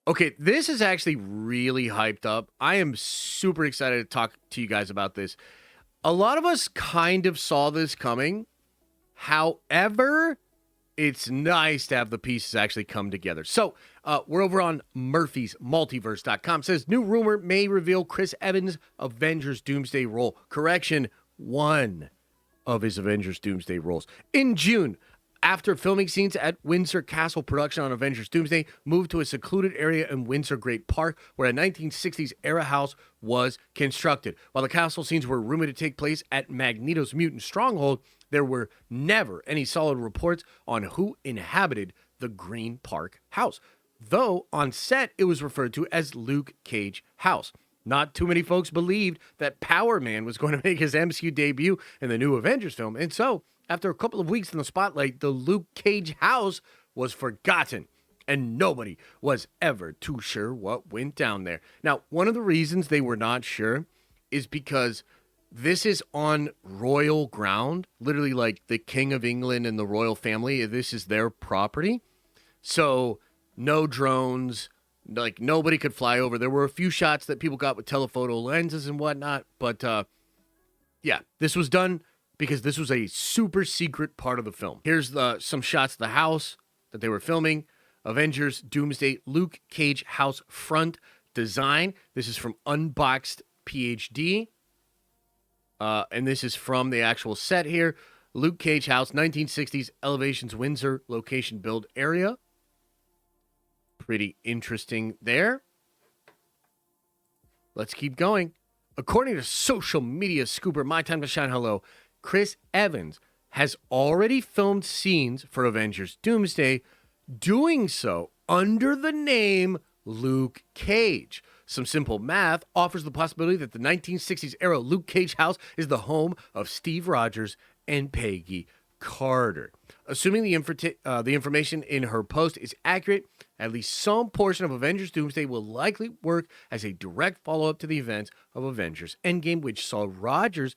Okay, this is actually really hyped up. I am super excited to talk to you guys about this. A lot of us kind of saw this coming. However, it's nice to have the pieces actually come together. So, we're over on Murphy's Multiverse.com. Says, new rumor may reveal Chris Evans' Avengers Doomsday role. Correction, one of his Avengers Doomsday roles. In June, after filming scenes at Windsor Castle, production on Avengers Doomsday moved to a secluded area in Windsor Great Park where a 1960s era house was constructed. While the castle scenes were rumored to take place at Magneto's mutant stronghold, there were never any solid reports on who inhabited the Green Park house, though on set it was referred to as Luke Cage House. Not too many folks believed that Power Man was going to make his MCU debut in the new Avengers film, and so after a couple of weeks in the spotlight, the Luke Cage house was forgotten, and nobody was ever too sure what went down there. Now, one of the reasons they were not sure is because this is on royal ground, literally like the King of England and the royal family. This is their property. So no drones, like nobody could fly over. There were a few shots that people got with telephoto lenses and whatnot. But yeah, this was done because this was a super secret part of the film. Here's some shots of the house that they were filming. Avengers Doomsday Luke Cage house front design. This is from Unboxed PhD. And this is from the actual set here. Luke Cage house, 1960s elevations, Windsor location build area. Pretty interesting there. Let's keep going. According to social media scooper, My Time to Shine Hello, Chris Evans has already filmed scenes for Avengers Doomsday, doing so under the name Luke Cage. Some simple math offers the possibility that the 1960s era Luke Cage house is the home of Steve Rogers and Peggy Carter. Assuming the information in her post is accurate, at least some portion of Avengers Doomsday will likely work as a direct follow-up to the events of Avengers Endgame, which saw Rogers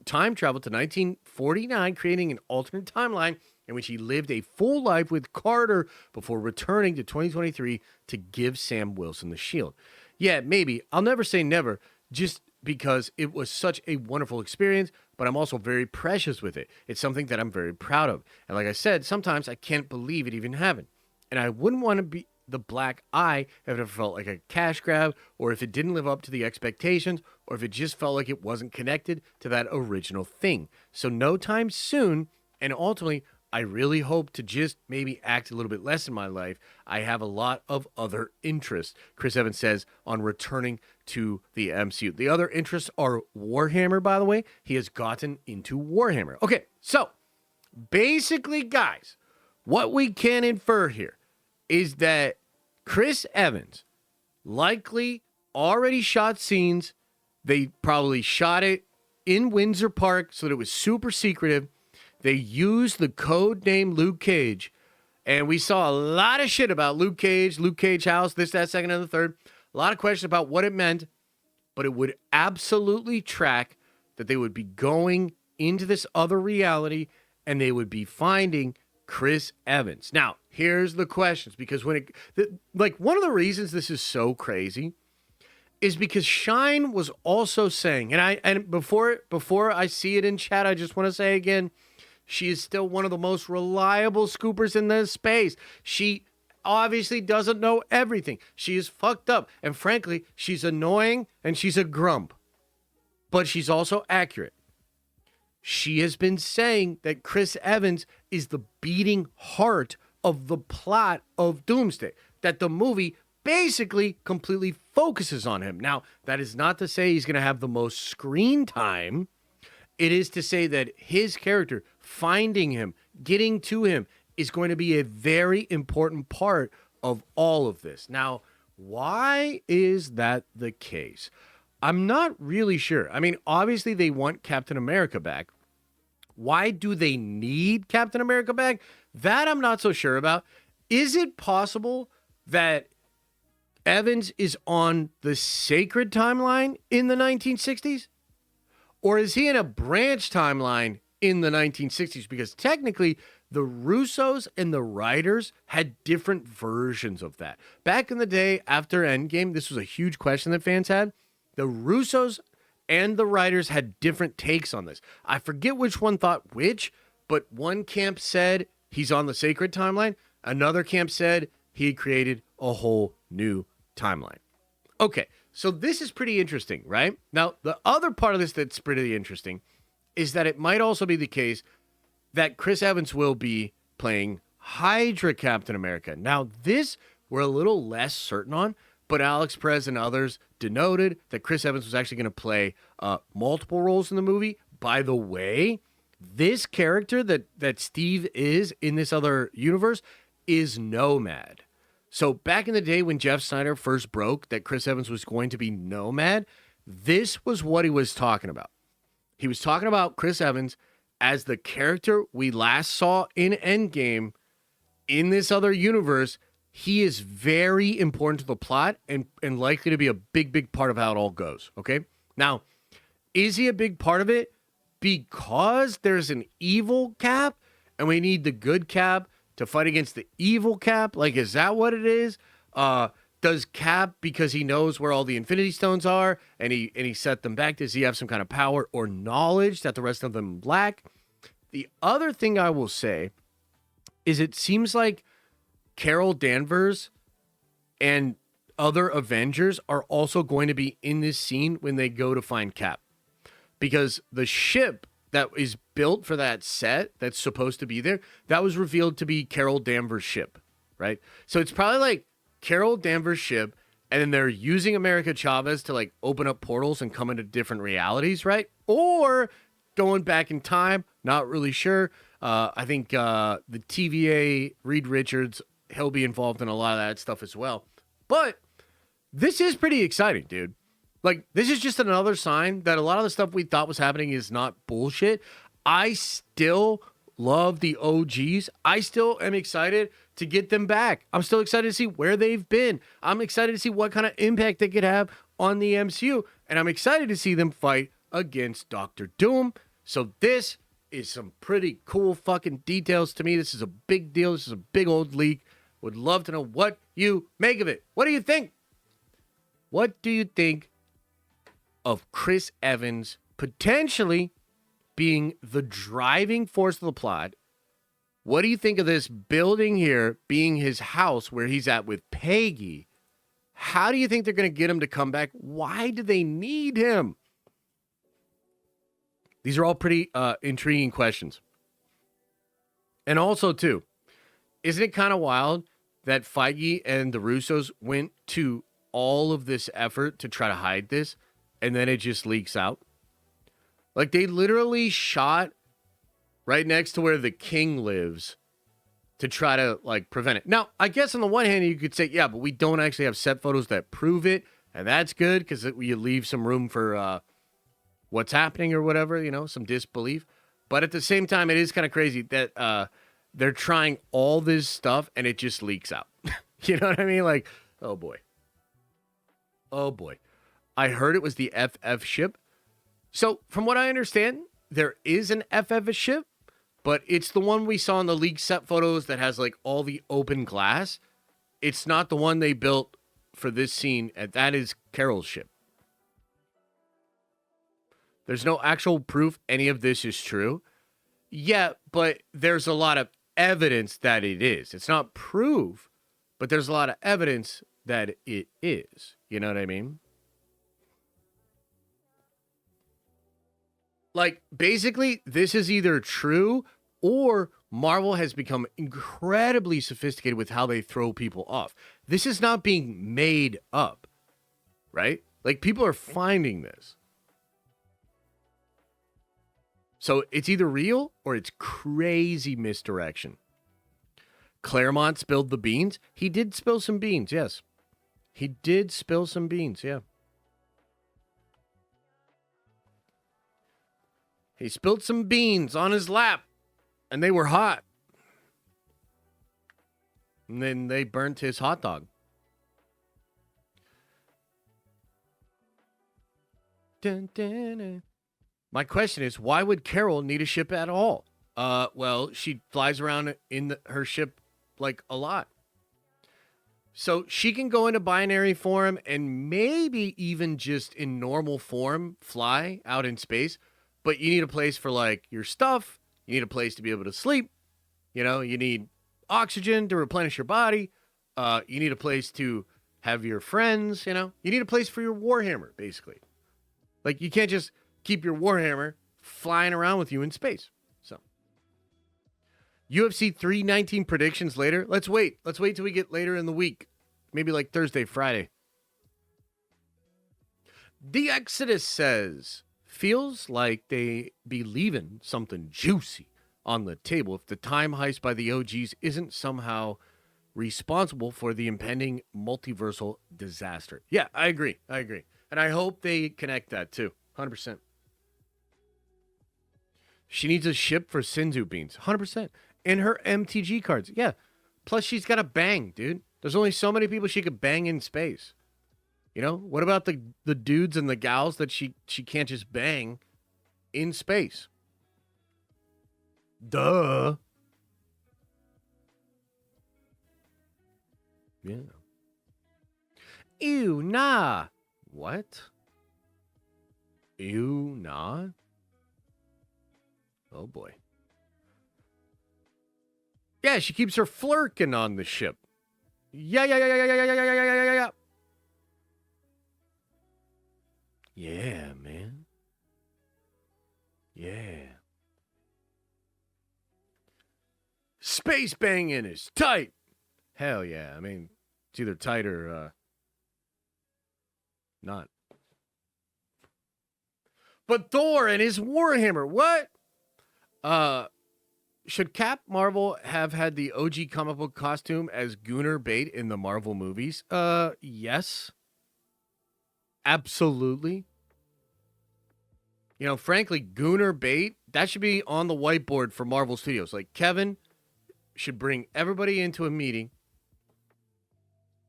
time travel to 1949, creating an alternate timeline in which he lived a full life with Carter before returning to 2023 to give Sam Wilson the shield. Yeah, maybe. I'll never say never, just because it was such a wonderful experience, but I'm also very precious with it. It's something that I'm very proud of. And like I said, sometimes I can't believe it even happened. And I wouldn't want to be the black eye if it ever felt like a cash grab, or if it didn't live up to the expectations, or if it just felt like it wasn't connected to that original thing. So no time soon, and ultimately, I really hope to just maybe act a little bit less in my life. I have a lot of other interests, Chris Evans says, on returning to the MCU. The other interests are Warhammer, by the way. He has gotten into Warhammer. Okay, so basically, guys, what we can infer here is that Chris Evans likely already shot scenes. They probably shot it in Windsor Park so that it was super secretive. They used the code name Luke Cage, and we saw a lot of shit about Luke Cage house, this, that, second, and the third. A lot of questions about what it meant, but it would absolutely track that they would be going into this other reality, and they would be finding Chris Evans. Now, here's the questions, because one of the reasons this is so crazy is because Shine was also saying, and before I see it in chat, I just want to say again, she is still one of the most reliable scoopers in this space. She obviously doesn't know everything. She is fucked up. And frankly, she's annoying and she's a grump. But she's also accurate. She has been saying that Chris Evans is the beating heart of the plot of Doomsday. That the movie basically completely focuses on him. Now, that is not to say he's going to have the most screen time. It is to say that his character, finding him, getting to him, is going to be a very important part of all of this. Now, why is that the case? I'm not really sure. I mean, obviously they want Captain America back. Why do they need Captain America back? That I'm not so sure about. Is it possible that Evans is on the sacred timeline in the 1960s? Or is he in a branch timeline in the 1960s? Because technically, The Russos and the writers had different versions of that. Back in the day after Endgame, this was a huge question that fans had. The Russos and the writers had different takes on this. I forget which one thought which, but one camp said he's on the sacred timeline. Another camp said he created a whole new timeline. Okay, so this is pretty interesting, right? Now, the other part of this that's pretty interesting is that it might also be the case that Chris Evans will be playing Hydra Captain America. Now, this we're a little less certain on, but Alex Perez and others denoted that Chris Evans was actually going to play multiple roles in the movie. By the way, this character that Steve is in this other universe is Nomad. So back in the day when Jeff Snyder first broke that Chris Evans was going to be Nomad, this was what he was talking about. He was talking about Chris Evans as the character we last saw in Endgame in this other universe. He is very important to the plot and likely to be a big, big part of how it all goes, okay? Now, is he a big part of it because there's an evil Cap and we need the good Cap to fight against the evil Cap? Like, is that what it is? Does Cap, because he knows where all the Infinity Stones are and he set them back, does he have some kind of power or knowledge that the rest of them lack? The other thing I will say is it seems like Carol Danvers and other Avengers are also going to be in this scene when they go to find Cap. Because the ship that is built for that set that's supposed to be there, that was revealed to be Carol Danvers' ship, right? So it's probably like Carol Danvers' ship, and then they're using America Chavez to like open up portals and come into different realities, right? Or going back in time, not really sure. I think the TVA, Reed Richards, he'll be involved in a lot of that stuff as well. But this is pretty exciting, dude. Like, this is just another sign that a lot of the stuff we thought was happening is not bullshit. I still love the OGs. I still am excited to get them back. I'm still excited to see where they've been. I'm excited to see what kind of impact they could have on the MCU. And I'm excited to see them fight against Doctor Doom. So this is some pretty cool fucking details to me. This is a big deal. This is a big old leak. Would love to know what you make of it. What do you think? What do you think of Chris Evans potentially being the driving force of the plot? What do you think of this building here being his house where he's at with Peggy? How do you think they're going to get him to come back? Why do they need him? These are all pretty intriguing questions. And also, too, isn't it kind of wild that Feige and the Russos went to all of this effort to try to hide this, and then it just leaks out? Like, they literally shot right next to where the king lives to try to, like, prevent it. Now, I guess on the one hand, you could say, yeah, but we don't actually have set photos that prove it, and that's good because you leave some room for what's happening or whatever, you know, some disbelief. But at the same time, it is kind of crazy that they're trying all this stuff and it just leaks out. You know what I mean? Like, oh boy. Oh boy. I heard it was the FF ship. So from what I understand, there is an FF ship, but it's the one we saw in the leaked set photos that has like all the open glass. It's not the one they built for this scene, and that is Carol's ship. There's no actual proof any of this is true. Yeah, but there's a lot of evidence that it is. It's not proof, but there's a lot of evidence that it is. You know what I mean? Like, basically, this is either true or Marvel has become incredibly sophisticated with how they throw people off. This is not being made up, right? Like, people are finding this. So it's either real or it's crazy misdirection. Claremont spilled the beans. He did spill some beans, yes. He did spill some beans, yeah. He spilled some beans on his lap, and they were hot. And then they burnt his hot dog. Dun, dun, dun. My question is, why would Carol need a ship at all? Well, she flies around in her ship like a lot. So she can go into binary form and maybe even just in normal form fly out in space. But you need a place for like your stuff. You need a place to be able to sleep. You know, you need oxygen to replenish your body. You need a place to have your friends, you know. You need a place for your Warhammer, basically. Like, you can't just keep your Warhammer flying around with you in space. So, UFC 319 predictions later. Let's wait. Let's wait till we get later in the week. Maybe like Thursday, Friday. The Exodus says, feels like they be leaving something juicy on the table if the time heist by the OGs isn't somehow responsible for the impending multiversal disaster. Yeah, I agree. And I hope they connect that too. 100%. She needs a ship for Sinzu beans. 100%. And her MTG cards. Yeah. Plus, she's got to bang, dude. There's only so many people she could bang in space. You know? What about the dudes and the gals that she can't just bang in space? Duh. Yeah. Ew, nah. What? Ew, nah? Oh, boy. Yeah, she keeps her flirking on the ship. Yeah. Yeah, man. Yeah. Space banging is tight. Hell yeah. I mean, it's either tight or not. But Thor and his Warhammer, what? Should Cap Marvel have had the OG comic book costume as Gooner bait in the Marvel movies? Yes. Absolutely. You know, frankly, Gooner bait, that should be on the whiteboard for Marvel Studios. Like, Kevin should bring everybody into a meeting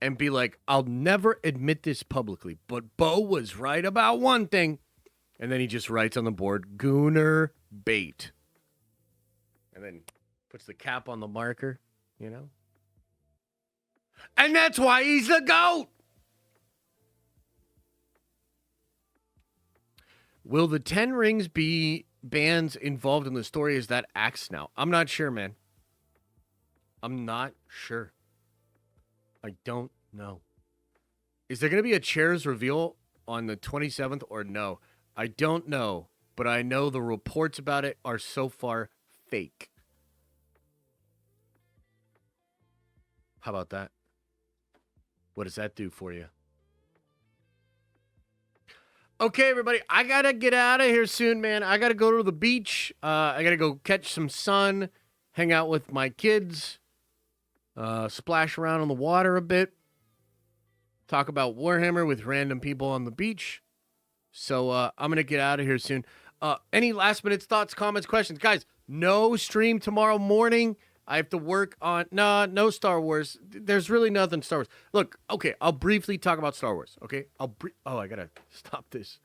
and be like, I'll never admit this publicly, but Bo was right about one thing. And then he just writes on the board, Gooner bait. And then puts the cap on the marker, you know? And that's why he's the GOAT! Will the 10 Rings be bands involved in the story? Is that Axe now? I'm not sure, man. I'm not sure. I don't know. Is there going to be a chairs reveal on the 27th or no? I don't know, but I know the reports about it are so far fake. How about that? What does that do for you? Okay, everybody, I got to get out of here soon, man. I got to go to the beach. I got to go catch some sun, hang out with my kids, splash around on the water a bit, talk about Warhammer with random people on the beach. So I'm going to get out of here soon. Any last minute thoughts, comments, questions? Guys, no stream tomorrow morning. I have to work on... no Star Wars. There's really nothing Star Wars. Look, okay, I'll briefly talk about Star Wars, okay? I got to stop this.